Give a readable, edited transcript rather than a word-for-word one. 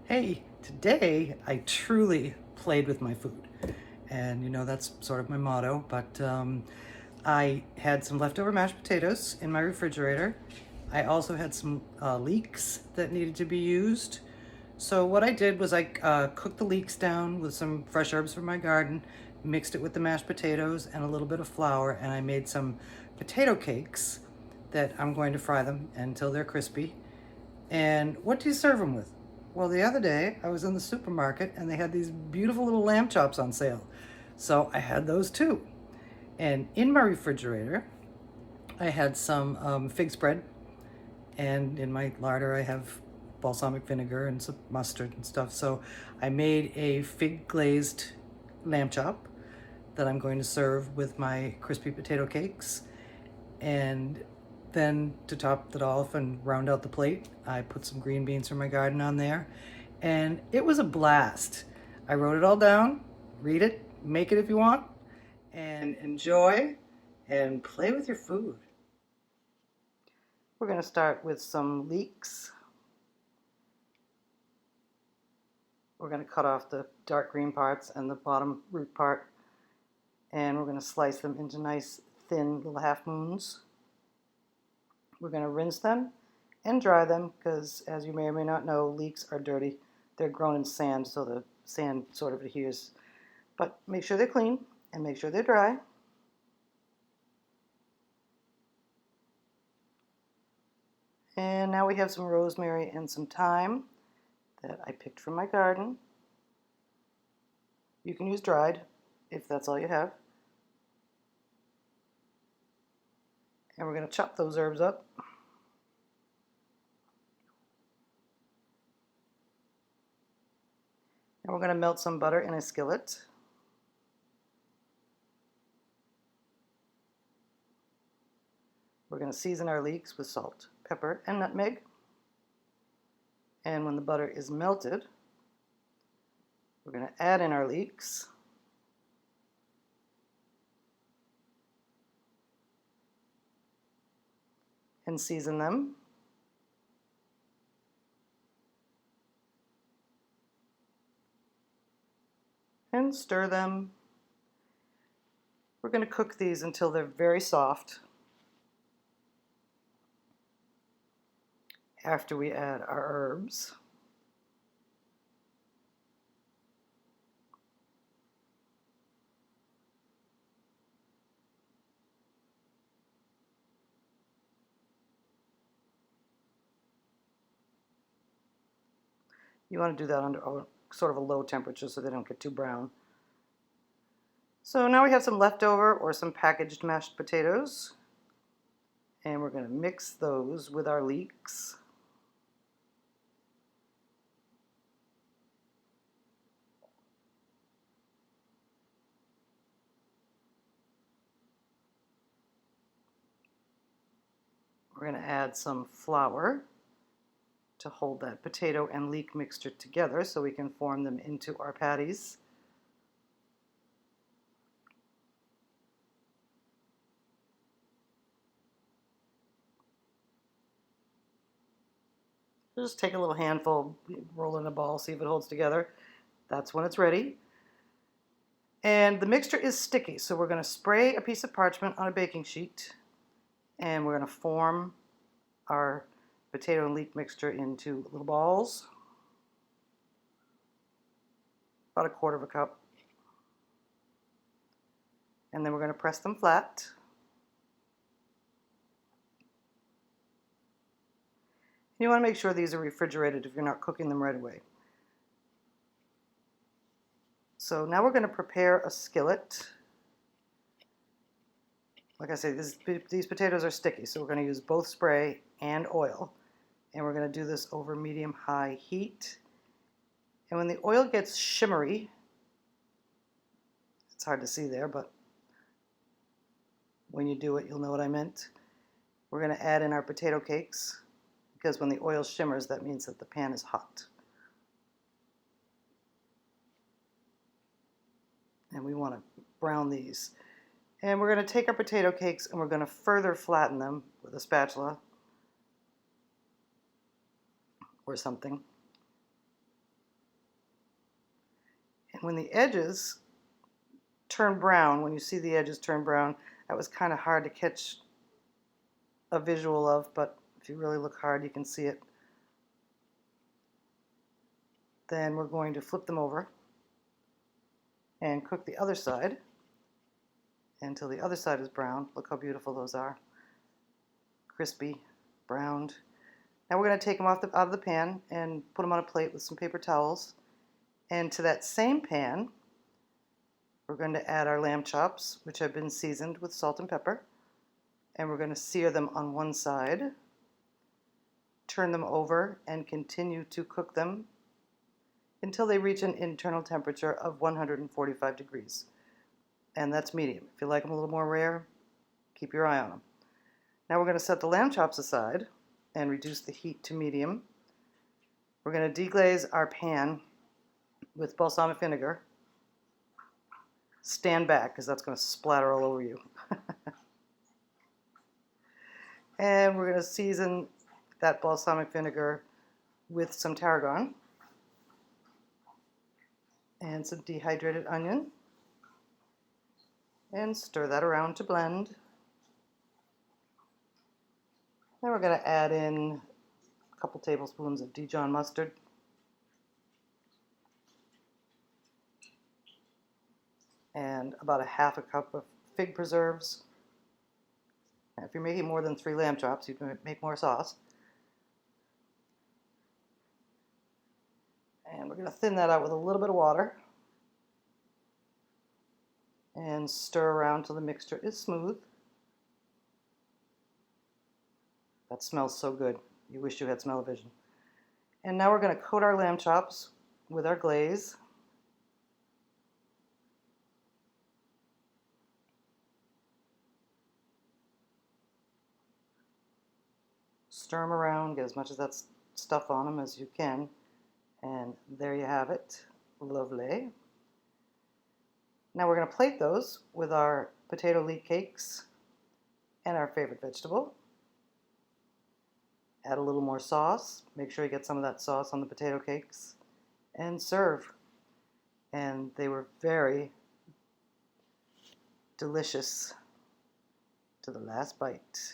Hey, today I truly played with my food. And you know, that's sort of my motto, but I had some leftover mashed potatoes in my refrigerator. I also had some leeks that needed to be used. So what I did was I cooked the leeks down with some fresh herbs from my garden, mixed it with the mashed potatoes and a little bit of flour, and I made some potato cakes that I'm going to fry them until they're crispy. And what do you serve them with? Well, the other day I was in the supermarket and they had these beautiful little lamb chops on sale. So I had those too. And in my refrigerator, I had some fig spread. And in my larder, I have balsamic vinegar and some mustard and stuff. So I made a fig glazed lamb chop that I'm going to serve with my crispy potato cakes. And then to top it off and round out the plate, I put some green beans from my garden on there. And it was a blast. I wrote it all down. Read it, make it if you want, and enjoy and play with your food. We're going to start with some leeks. We're going to cut off the dark green parts and the bottom root part, and we're going to slice them into nice thin little half moons. We're going to rinse them and dry them because, as you may or may not know, leeks are dirty. They're grown in sand, so the sand sort of adheres. But make sure they're clean and make sure they're dry. And now we have some rosemary and some thyme that I picked from my garden. You can use dried if that's all you have. And we're going to chop those herbs up. And we're going to melt some butter in a skillet. We're going to season our leeks with salt, pepper, and nutmeg. And when the butter is melted, we're going to add in our leeks. And season them. And stir them. We're going to cook these until they're very soft. After we add our herbs. You want to do that under sort of a low temperature so they don't get too brown. So now we have some leftover or some packaged mashed potatoes. And we're going to mix those with our leeks. We're going to add some flour to hold that potato and leek mixture together so we can form them into our patties. Just take a little handful, roll in a ball, see if it holds together. That's when it's ready. And the mixture is sticky, so we're going to spray a piece of parchment on a baking sheet, and we're going to form our potato and leek mixture into little balls, about a quarter of a cup. And then we're going to press them flat. You want to make sure these are refrigerated if you're not cooking them right away. So now we're going to prepare a skillet. Like I say, these potatoes are sticky, so we're going to use both spray and oil. And we're going to do this over medium-high heat. And when the oil gets shimmery, it's hard to see there, but when you do it, you'll know what I meant. We're going to add in our potato cakes, because when the oil shimmers, that means that the pan is hot. And we want to brown these. And we're going to take our potato cakes and we're going to further flatten them with a spatula or something. And when the edges turn brown, when you see the edges turn brown, that was kind of hard to catch a visual of, but if you really look hard, you can see it. Then we're going to flip them over and cook the other side until the other side is brown. Look how beautiful those are. Crispy, browned. Now we're going to take them out of the pan and put them on a plate with some paper towels. And to that same pan, we're going to add our lamb chops, which have been seasoned with salt and pepper. And we're going to sear them on one side, turn them over, and continue to cook them until they reach an internal temperature of 145 degrees. And that's medium. If you like them a little more rare, keep your eye on them. Now we're going to set the lamb chops aside and reduce the heat to medium. We're going to deglaze our pan with balsamic vinegar. Stand back because that's going to splatter all over you. And we're going to season that balsamic vinegar with some tarragon and some dehydrated onion, and stir that around to blend. Then we're going to add in a couple tablespoons of Dijon mustard, and about a half a cup of fig preserves. Now, if you're making more than 3 lamb chops, you can make more sauce. And we're going to thin that out with a little bit of water and stir around till the mixture is smooth. That smells so good. You wish you had smell-o-vision. And now we're going to coat our lamb chops with our glaze. Stir them around, get as much of that stuff on them as you can. And there you have it. Lovely. Now we're going to plate those with our potato leek cakes and our favorite vegetable. Add a little more sauce. Make sure you get some of that sauce on the potato cakes. And serve. And they were very delicious to the last bite.